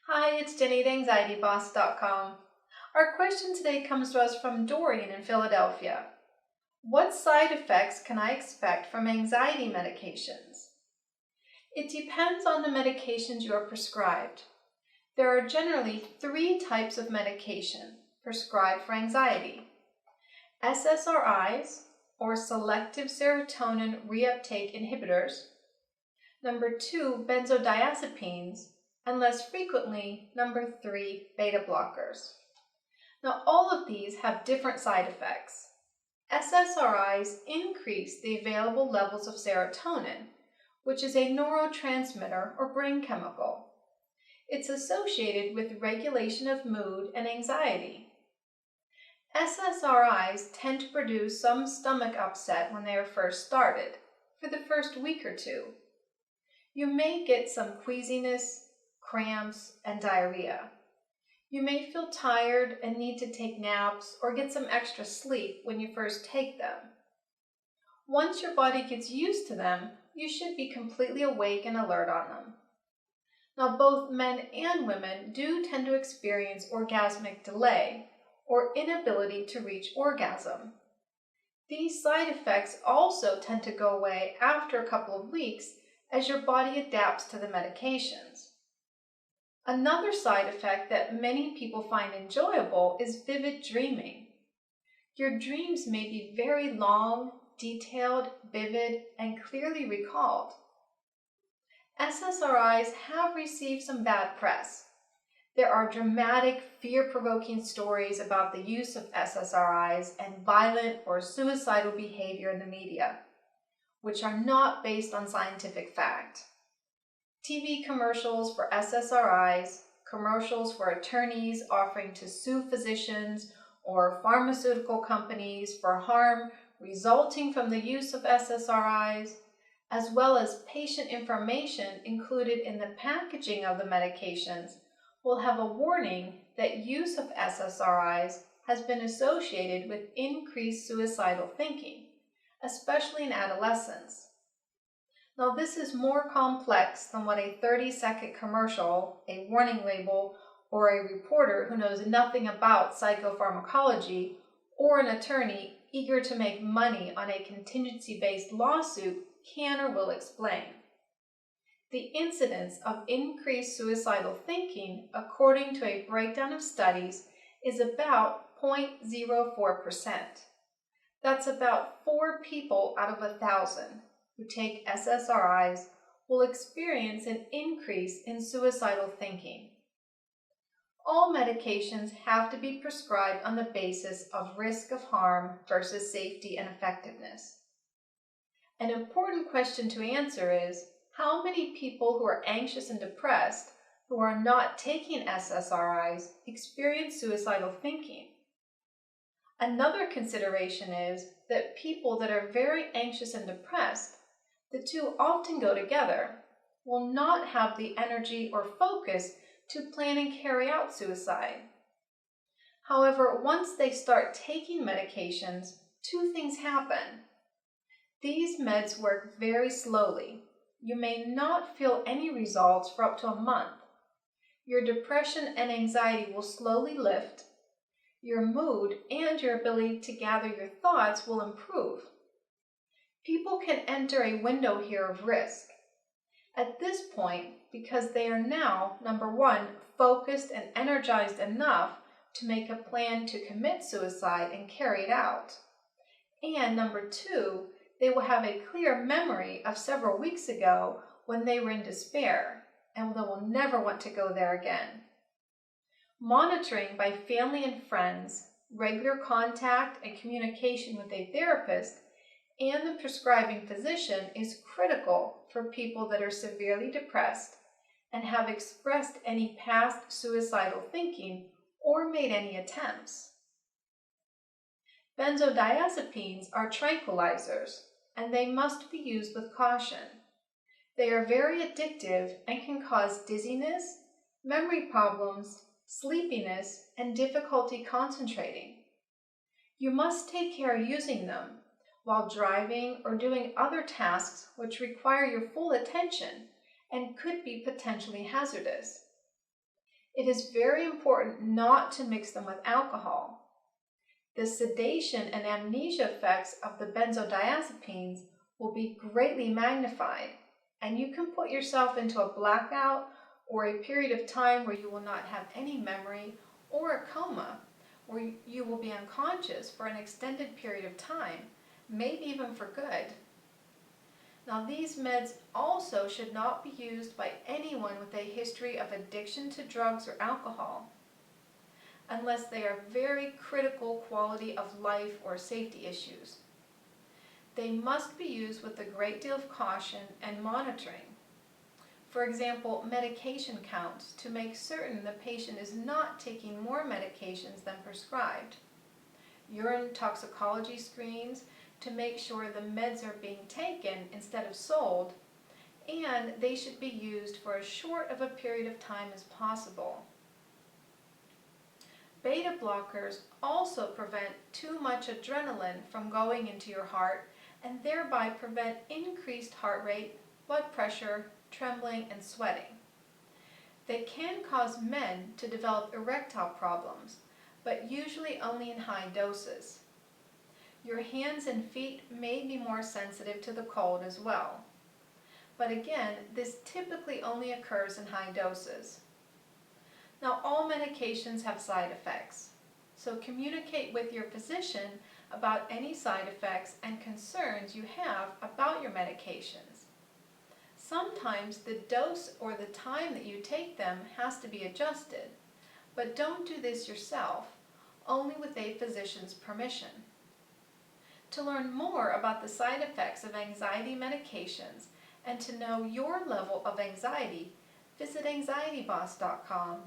Hi, it's Jenny at AnxietyBoss.com. Our question today comes to us from Dorian in Philadelphia. What side effects can I expect from anxiety medications? It depends on the medications you are prescribed. There are generally three types of medication prescribed for anxiety: SSRIs, or selective serotonin reuptake inhibitors. Number 2, benzodiazepines, and less frequently, number 3, beta blockers. Now, all of these have different side effects. SSRIs increase the available levels of serotonin, which is a neurotransmitter or brain chemical. It's associated with regulation of mood and anxiety. SSRIs tend to produce some stomach upset when they are first started, for the first week or two. You may get some queasiness, cramps, and diarrhea. You may feel tired and need to take naps or get some extra sleep when you first take them. Once your body gets used to them, you should be completely awake and alert on them. Now, both men and women do tend to experience orgasmic delay or inability to reach orgasm. These side effects also tend to go away after a couple of weeks as your body adapts to the medications. Another side effect that many people find enjoyable is vivid dreaming. Your dreams may be very long, detailed, vivid, and clearly recalled. SSRIs have received some bad press. There are dramatic, fear-provoking stories about the use of SSRIs and violent or suicidal behavior in the media, which are not based on scientific fact. TV commercials for SSRIs, commercials for attorneys offering to sue physicians or pharmaceutical companies for harm resulting from the use of SSRIs, as well as patient information included in the packaging of the medications, will have a warning that use of SSRIs has been associated with increased suicidal thinking, especially in adolescents. Now, this is more complex than what a 30-second commercial, a warning label, or a reporter who knows nothing about psychopharmacology, or an attorney eager to make money on a contingency-based lawsuit can or will explain. The incidence of increased suicidal thinking, according to a breakdown of studies, is about 0.04%. That's about 4 people out of 1,000 who take SSRIs will experience an increase in suicidal thinking. All medications have to be prescribed on the basis of risk of harm versus safety and effectiveness. An important question to answer is, how many people who are anxious and depressed who are not taking SSRIs experience suicidal thinking? Another consideration is that people that are very anxious and depressed, the two often go together, will not have the energy or focus to plan and carry out suicide. However, once they start taking medications, two things happen. These meds work very slowly. You may not feel any results for up to a month. Your depression and anxiety will slowly lift. Your mood and your ability to gather your thoughts will improve. People can enter a window here of risk. At this point, because they are now, number 1, focused and energized enough to make a plan to commit suicide and carry it out, and number 2, they will have a clear memory of several weeks ago when they were in despair, and they will never want to go there again. Monitoring by family and friends, regular contact and communication with a therapist and the prescribing physician is critical for people that are severely depressed and have expressed any past suicidal thinking or made any attempts. Benzodiazepines are tranquilizers, and they must be used with caution. They are very addictive and can cause dizziness, memory problems, sleepiness, and difficulty concentrating. You must take care using them while driving or doing other tasks which require your full attention and could be potentially hazardous. It is very important not to mix them with alcohol. The sedation and amnesia effects of the benzodiazepines will be greatly magnified, and you can put yourself into a blackout or a period of time where you will not have any memory, or a coma where you will be unconscious for an extended period of time, maybe even for good. Now, these meds also should not be used by anyone with a history of addiction to drugs or alcohol, unless they are very critical quality of life or safety issues. They must be used with a great deal of caution and monitoring. For example, medication counts to make certain the patient is not taking more medications than prescribed. Urine toxicology screens to make sure the meds are being taken instead of sold, and they should be used for as short of a period of time as possible. Beta blockers also prevent too much adrenaline from going into your heart and thereby prevent increased heart rate, blood pressure, trembling, and sweating. They can cause men to develop erectile problems, but usually only in high doses. Your hands and feet may be more sensitive to the cold as well. But again, this typically only occurs in high doses. Now, all medications have side effects, so communicate with your physician about any side effects and concerns you have about your medications. Sometimes the dose or the time that you take them has to be adjusted, but don't do this yourself, only with a physician's permission. To learn more about the side effects of anxiety medications and to know your level of anxiety, visit AnxietyBoss.com.